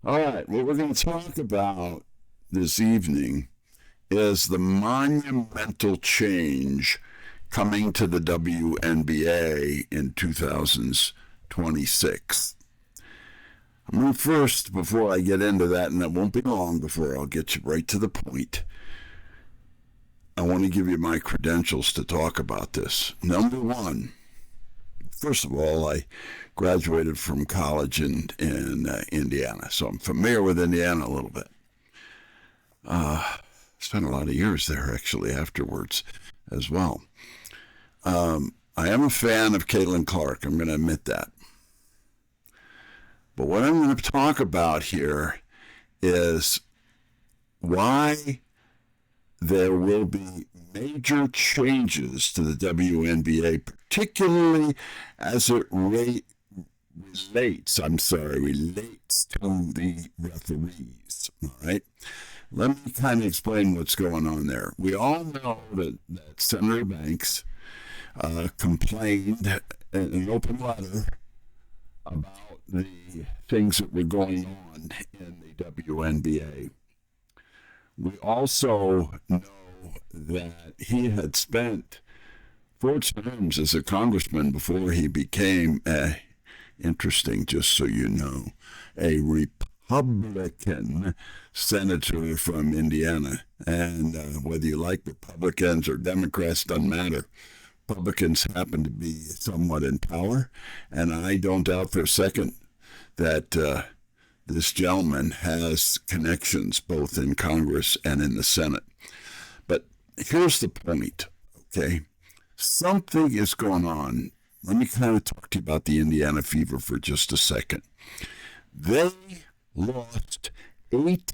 All right, what we're going to talk about this evening is the monumental change coming to the WNBA in 2026. I'm going to first, before I get into that, and it won't be long before I'll get you right to the point, I want to give you my credentials to talk about this. Number one, first of all, I graduated from college in Indiana, so I'm familiar with Indiana a little bit. Spent a lot of years there actually afterwards as well. I am a fan of Caitlin Clark. I'm going to admit that. But what I'm going to talk about here is why there will be major changes to the WNBA, particularly as it relates to the referees. All right. Let me kind of explain what's going on there. We all know that Senator Banks complained in an open letter about the things that were going on in the WNBA. We also know that he had spent 4 terms as a congressman before he became interesting, just so you know, a Republican senator from Indiana. And whether you like Republicans or Democrats, doesn't matter. Republicans happen to be somewhat in power, and I don't doubt for a second that this gentleman has connections both in Congress and in the Senate. But here's the point, okay? Something is going on. Let me kind of talk to you about the Indiana Fever for just a second. They lost 8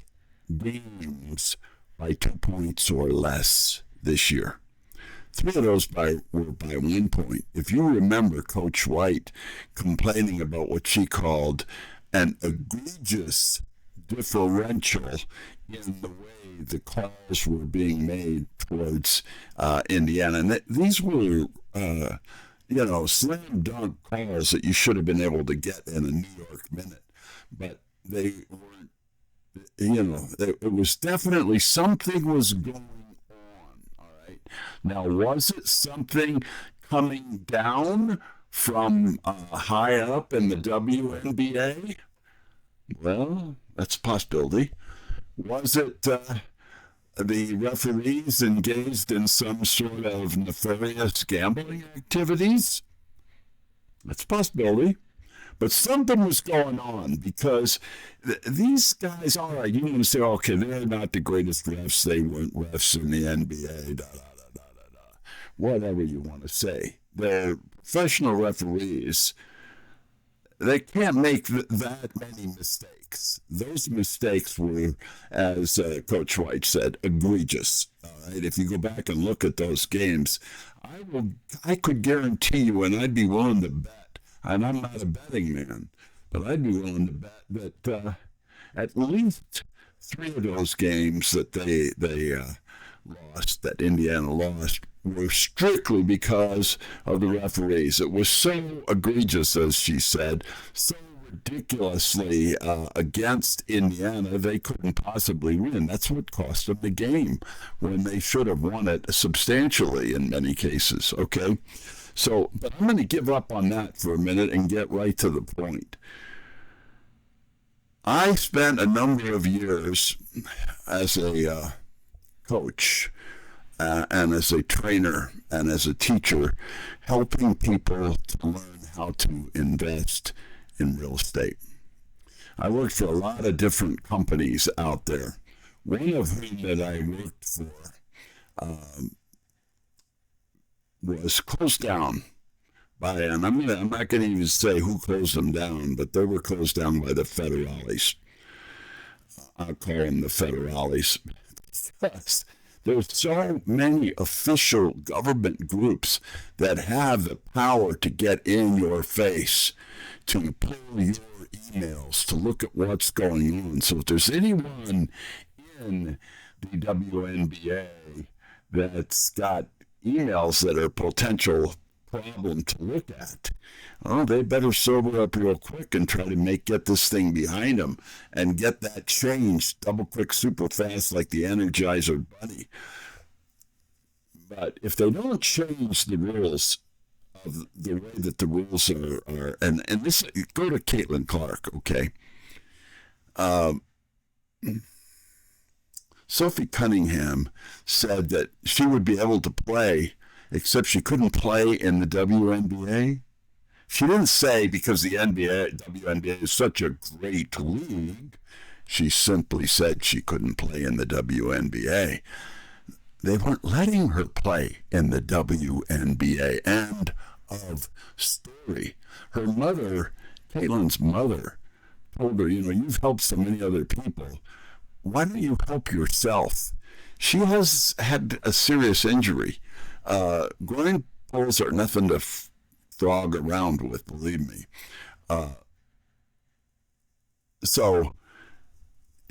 games by 2 points or less this year. 3 of those were by 1 point. If you remember Coach White complaining about what she called an egregious differential in the way the calls were being made towards Indiana. And these were, slam dunk calls that you should have been able to get in a New York minute. But they weren't, it was definitely something was going on. All right. Now, was it something coming down from high up in the WNBA? Well, that's a possibility. Was it the referees engaged in some sort of nefarious gambling activities? That's a possibility. But something was going on because these guys, all right, you want to say, okay, they're not the greatest refs. They weren't refs in the NBA, whatever you want to say. They're professional referees. They can't make that many mistakes. Those mistakes were, as Coach White said, egregious. All right, if you go back and look at those games, I could guarantee you, and I'd be willing to bet, and I'm not a betting man, but I'd be willing to bet that at least 3 of those games that they lost, that Indiana lost, were strictly because of the referees. It was so egregious, as she said, so ridiculously against Indiana, they couldn't possibly win. That's what cost them the game when they should have won it substantially in many cases, okay? So, but I'm going to give up on that for a minute and get right to the point. I spent a number of years as a coach and as a trainer and as a teacher, helping people to learn how to invest in real estate. I worked for a lot of different companies out there. One of whom that I worked for was closed down by, and I'm not going to even say who closed them down, but they were closed down by the federales. I'll call them the federales. Yes. There's so many official government groups that have the power to get in your face, to pull your emails, to look at what's going on. So if there's anyone in the WNBA that's got emails that are potential problem to look at. Oh, they better sober up real quick and try to get this thing behind them and get that changed double quick, super fast, like the Energizer Bunny. But if they don't change the rules of the way that the rules are and this, go to Caitlin Clark, okay? Um, Sophie Cunningham said that she would be able to play, except she couldn't play in the WNBA. She didn't say because the WNBA is such a great league. She simply said she couldn't play in the WNBA. They weren't letting her play in the WNBA. End of story. Her mother, Caitlin's mother, told her, you've helped so many other people. Why don't you help yourself? She has had a serious injury. Groin pulls are nothing to frog around with, believe me. So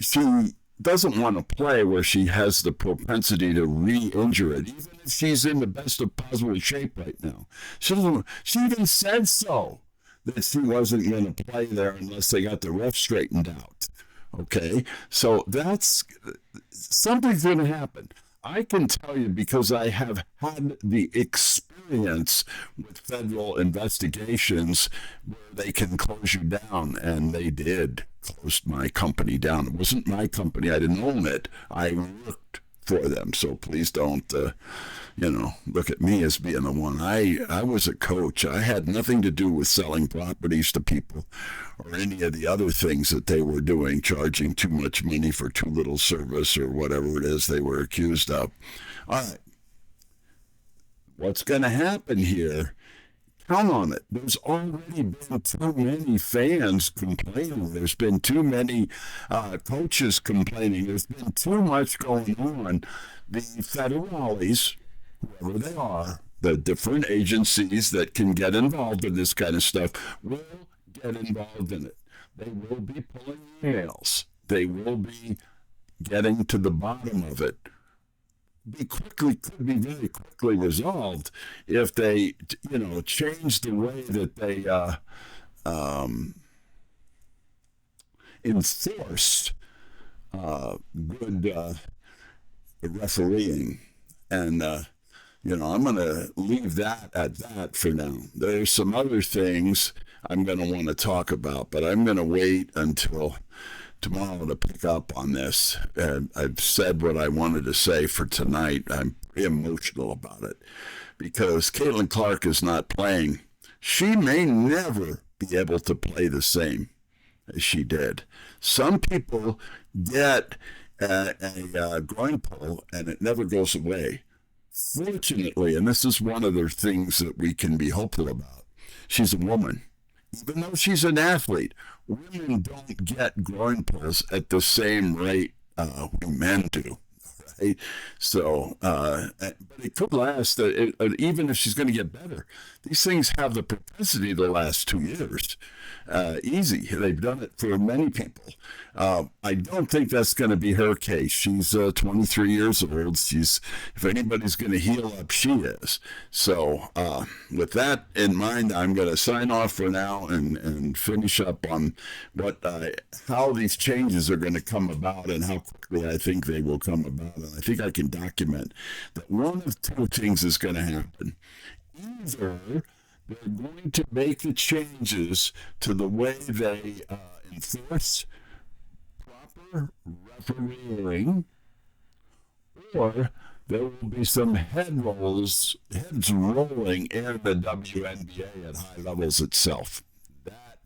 she doesn't want to play where she has the propensity to re-injure it, even if she's in the best of possible shape right now. She even said so, that she wasn't going to play there unless they got the ref straightened out. Okay, so that's something's going to happen. I can tell you because I have had the experience with federal investigations where they can close you down, and they did close my company down. It wasn't my company. I didn't own it. I worked for them. So please don't, look at me as being the one. I was a coach. I had nothing to do with selling properties to people or any of the other things that they were doing, charging too much money for too little service or whatever it is they were accused of. All right. What's going to happen here? Count on it. There's already been too many fans complaining. There's been too many coaches complaining. There's been too much going on. The federales, whoever they are, the different agencies that can get involved in this kind of stuff, will get involved in it. They will be pulling nails. They will be getting to the bottom of it. Could be very quickly resolved if they, change the way that they enforce good refereeing. And, I'm going to leave that at that for now. There's some other things I'm going to want to talk about, but I'm going to wait until tomorrow to pick up on this. I've said what I wanted to say for tonight. I'm pretty emotional about it because Caitlin Clark is not playing. She may never be able to play the same as she did. Some people get a groin pull and it never goes away. Fortunately, and this is one of the things that we can be hopeful about, she's a woman. Even though she's an athlete, women don't get groin pulls at the same rate we men do. Right? So, but it could last, even if she's going to get better. These things have the propensity to last 2 years. Easy. They've done it for many people. I don't think that's going to be her case. She's 23 years old. If anybody's going to heal up, she is. So with that in mind, I'm going to sign off for now and finish up on how these changes are going to come about and how quickly I think they will come about. And I think I can document that one of two things is going to happen. Either they're going to make the changes to the way they enforce proper refereeing, or there will be some heads rolling in the WNBA at high levels itself. That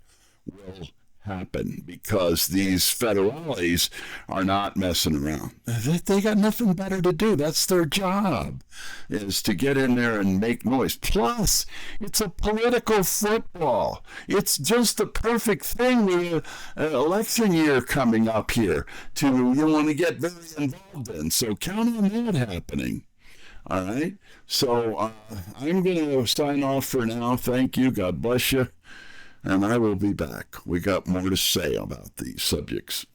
will happen because these federales are not messing around. They got nothing better to do. That's their job, is to get in there and make noise. Plus, it's a political football. It's just the perfect thing with an election year coming up here you want to get very involved in. So count on that happening. All right. So I'm going to sign off for now. Thank you. God bless you. And I will be back. We got more to say about these subjects.